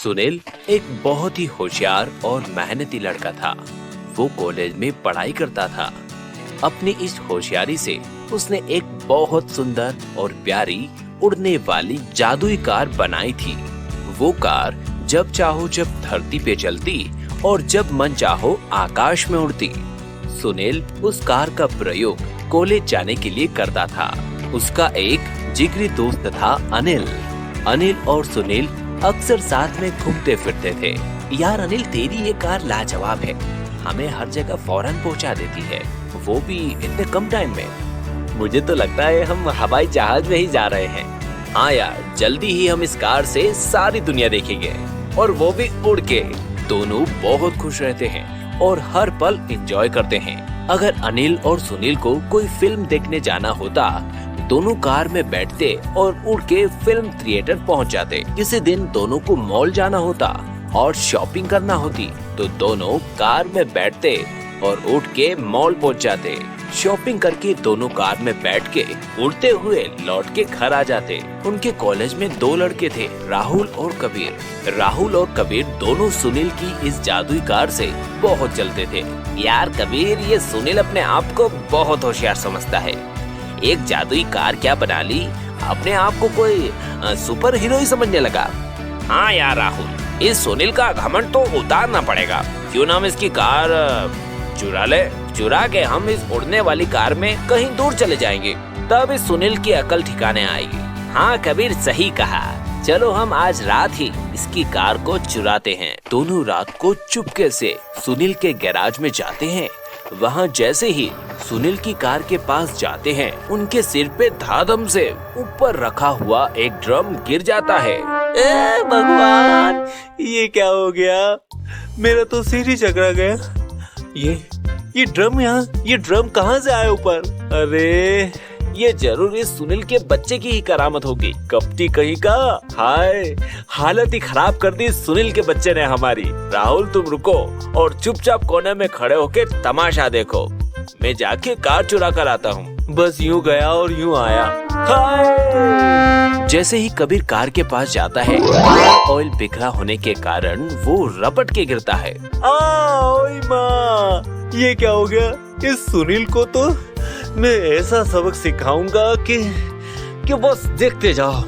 सुनील एक बहुत ही होशियार और मेहनती लड़का था। वो कॉलेज में पढ़ाई करता था। अपनी इस होशियारी से उसने एक बहुत सुंदर और प्यारी उड़ने वाली जादुई कार बनाई थी। वो कार जब चाहो जब धरती पे चलती और जब मन चाहो आकाश में उड़ती। सुनील उस कार का प्रयोग कॉलेज जाने के लिए करता था। उसका एक जिगरी दोस्त था अनिल। अनिल और सुनील अक्सर साथ में घूमते फिरते थे। यार अनिल, तेरी ये कार लाजवाब है, हमें हर जगह फौरन पहुंचा देती है, वो भी इतने कम टाइम में। मुझे तो लगता है हम हवाई जहाज में ही जा रहे हैं। हाँ यार, जल्दी ही हम इस कार से सारी दुनिया देखेंगे, और वो भी उड़ के। दोनों बहुत खुश रहते हैं और हर पल एंजॉय करते हैं। अगर अनिल और सुनील को कोई फिल्म देखने जाना होता, दोनों कार में बैठते और उड़ के फिल्म थिएटर पहुंच जाते। किसी दिन दोनों को मॉल जाना होता और शॉपिंग करना होती, तो दोनों कार में बैठते और उड़ के मॉल पहुंच जाते। शॉपिंग करके दोनों कार में बैठ के उड़ते हुए लौट के घर आ जाते। उनके कॉलेज में दो लड़के थे, राहुल और कबीर। राहुल और कबीर दोनों सुनील की इस जादुई कार से बहुत जलते थे। यार कबीर, ये सुनील अपने आप को बहुत होशियार समझता है। एक जादुई कार क्या बना ली, अपने आप को कोई सुपर हीरो ही समझने लगा। हाँ यार राहुल, इस सुनील का घमंड तो उतारना पड़ेगा। क्यों ना हम इसकी कार चुरा ले। चुरा के हम इस उड़ने वाली कार में कहीं दूर चले जाएंगे, तब इस सुनील की अकल ठिकाने आएगी। हाँ कबीर, सही कहा। चलो हम आज रात ही इसकी कार को चुराते हैं। दोनों रात को चुपके से सुनील के गैराज में जाते हैं। वहाँ जैसे ही सुनील की कार के पास जाते हैं, उनके सिर पे धाधम से ऊपर रखा हुआ एक ड्रम गिर जाता है। ए भगवान, ये क्या हो गया? मेरा तो सिर ही चकरा गया। ये ड्रम कहाँ से आया ऊपर? अरे ये जरूर इस सुनील के बच्चे की ही करामत होगी। कपटी कहीं का। हाय, हालत ही खराब कर दी सुनील के बच्चे ने हमारी। राहुल तुम रुको और चुपचाप कोने में खड़े होके तमाशा देखो। मैं जाके कार चुरा कर आता हूँ। बस यूं गया और यूं आया। हाय! जैसे ही कबीर कार के पास जाता है, ऑयल बिखरा होने के कारण वो रपट के गिरता है। ओए माँ, ये क्या हो गया? इस सुनील को तो मैं ऐसा सबक सिखाऊंगा कि बस देखते जाओ।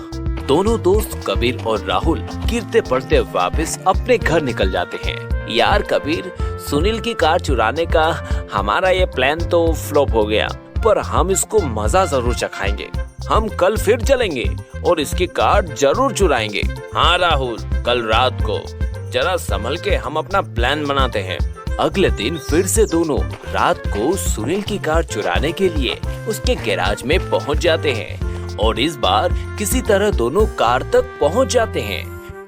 दोनों दोस्त कबीर और राहुल गिरते पड़ते वापस अपने घर निकल जाते हैं। यार कबीर, सुनील की कार चुराने का हमारा ये प्लान तो फ्लॉप हो गया, पर हम इसको मजा जरूर चखाएंगे। हम कल फिर चलेंगे और इसकी कार जरूर चुराएंगे। हाँ राहुल, कल रात को जरा संभल के हम अपना प्लान बनाते हैं। अगले दिन फिर से दोनों रात को सुनील की कार चुराने के लिए उसके गैराज में पहुंच जाते हैं, और इस बार किसी तरह दोनों कार तक पहुंच जाते हैं।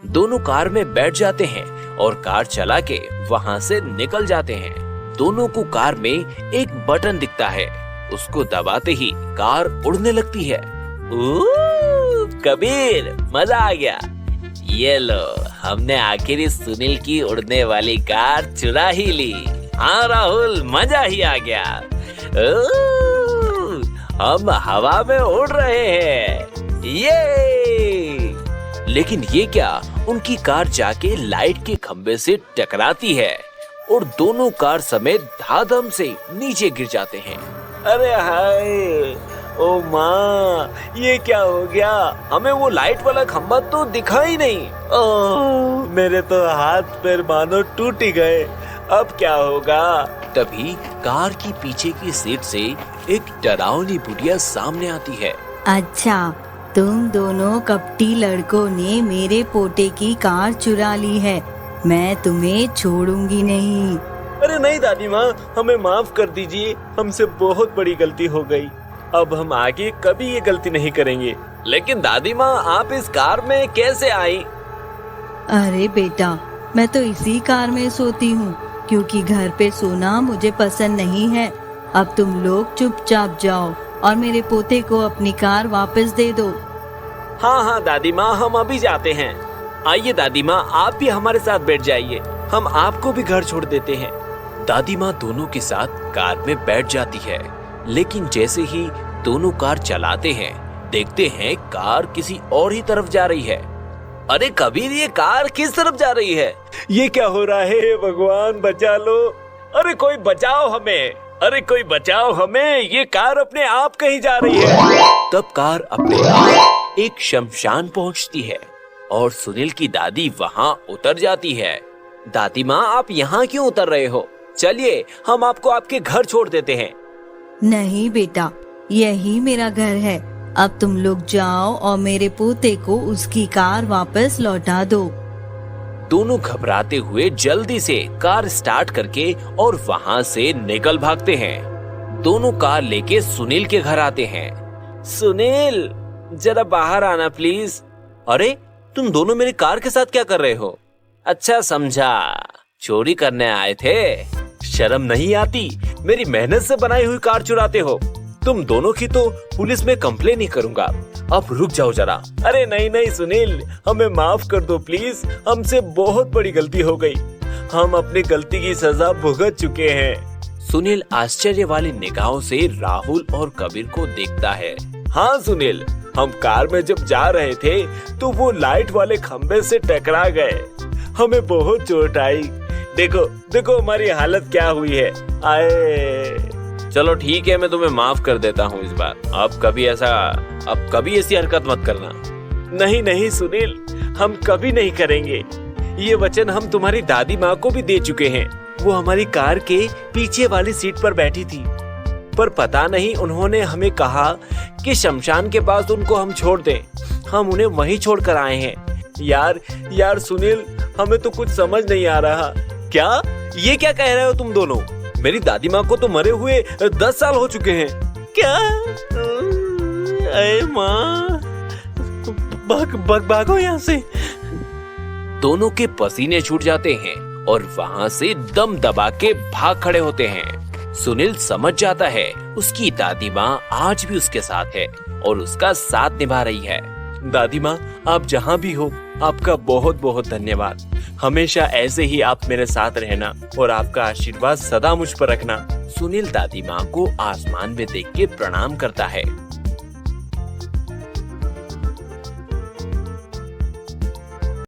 दोनों कार में बैठ जाते हैं और कार चला के वहां से निकल जाते हैं। दोनों को कार में एक बटन दिखता है, उसको दबाते ही कार उड़ने लगती है। कबीर, मजा आ गया। ये लो, हमने आखिर इस सुनील की उड़ने वाली कार चुरा ही ली। हाँ राहुल, मजा ही आ गया। हम हवा में उड़ रहे हैं। ये लेकिन ये क्या, उनकी कार जाके लाइट के खंबे से टकराती है और दोनों कार समेत धाधम से नीचे गिर जाते हैं। अरे हाय, ओ माँ, ये क्या हो गया? हमें वो लाइट वाला खंबा तो दिखा ही नहीं। ओह, मेरे तो हाथ पैर मानो टूट ही गए। अब क्या होगा? तभी कार की पीछे की सीट से एक डरावनी बुढ़िया सामने आती है। अच्छा, तुम दोनों कपटी लड़कों ने मेरे पोते की कार चुरा ली है। मैं तुम्हें छोड़ूंगी नहीं। अरे नहीं दादी माँ, हमें माफ कर दीजिए। हमसे बहुत बड़ी गलती हो गई। अब हम आगे कभी ये गलती नहीं करेंगे। लेकिन दादी माँ, आप इस कार में कैसे आई? अरे बेटा, मैं तो इसी कार में सोती हूँ, क्योंकि घर पे सोना मुझे पसंद नहीं है। अब तुम लोग चुपचाप जाओ और मेरे पोते को अपनी कार वापस दे दो। हाँ हाँ दादी माँ, हम अभी जाते हैं। आइए दादी माँ, आप भी हमारे साथ बैठ जाइए, हम आपको भी घर छोड़ देते हैं। दादी माँ दोनों के साथ कार में बैठ जाती है, लेकिन जैसे ही दोनों कार चलाते हैं, देखते हैं कार किसी और ही तरफ जा रही है। अरे कबीर, ये कार किस तरफ जा रही है? ये क्या हो रहा है? भगवान बचा लो। अरे कोई बचाओ हमें, अरे कोई बचाओ हमें, ये कार अपने आप कहीं जा रही है। तब कार अपने आप एक शमशान पहुंचती है और सुनील की दादी वहां उतर जाती है। दादी माँ, आप यहाँ क्यों उतर रहे हो? चलिए हम आपको आपके घर छोड़ देते हैं। नहीं बेटा, यही मेरा घर है। अब तुम लोग जाओ और मेरे पोते को उसकी कार वापस लौटा दो। दोनों घबराते हुए जल्दी से कार स्टार्ट करके और वहां से निकल भागते हैं। दोनों कार लेके सुनील के घर आते हैं। सुनील, जरा बाहर आना प्लीज। अरे तुम दोनों मेरी कार के साथ क्या कर रहे हो? अच्छा समझा, चोरी करने आए थे। शर्म नहीं आती? मेरी मेहनत से बनाई हुई कार चुराते हो। तुम दोनों की तो पुलिस में कंप्लेन ही करूंगा। अब रुक जाओ जरा। अरे नहीं नहीं सुनील, हमें माफ कर दो प्लीज, हमसे बहुत बड़ी गलती हो गई। हम अपनी गलती की सजा भुगत चुके हैं। सुनील आश्चर्य वाली निगाहों से राहुल और कबीर को देखता है। हाँ सुनील, हम कार में जब जा रहे थे तो वो लाइट वाले खंबे से टकरा गए। हमें बहुत चोट आई। देखो देखो हमारी हालत क्या हुई है। आए। चलो ठीक है, मैं तुम्हें माफ कर देता हूँ इस बार। अब कभी ऐसी हरकत मत करना। नहीं नहीं सुनील, हम कभी नहीं करेंगे। ये वचन हम तुम्हारी दादी माँ को भी दे चुके हैं। वो हमारी कार के पीछे वाली सीट पर बैठी थी, पर पता नहीं उन्होंने हमें कहा कि शमशान के पास उनको हम छोड़ दें। हम उन्हें वहीं छोड़ कर आए हैं। यार सुनील, हमें तो कुछ समझ नहीं आ रहा। क्या? ये क्या कह रहे हो तुम दोनों? मेरी दादी माँ को तो मरे हुए 10 साल हो चुके हैं। क्या? अरे माँ, भागो यहाँ से। दोनों के पसीने छूट जाते हैं और वहाँ से दम दबा के भाग खड़े होते हैं। सुनील समझ जाता है उसकी दादी माँ आज भी उसके साथ है और उसका साथ निभा रही है। दादी माँ, आप जहाँ भी हो, आपका बहुत बहुत धन्यवाद। हमेशा ऐसे ही आप मेरे साथ रहना और आपका आशीर्वाद सदा मुझ पर रखना। सुनील दादी माँ को आसमान में देख के प्रणाम करता है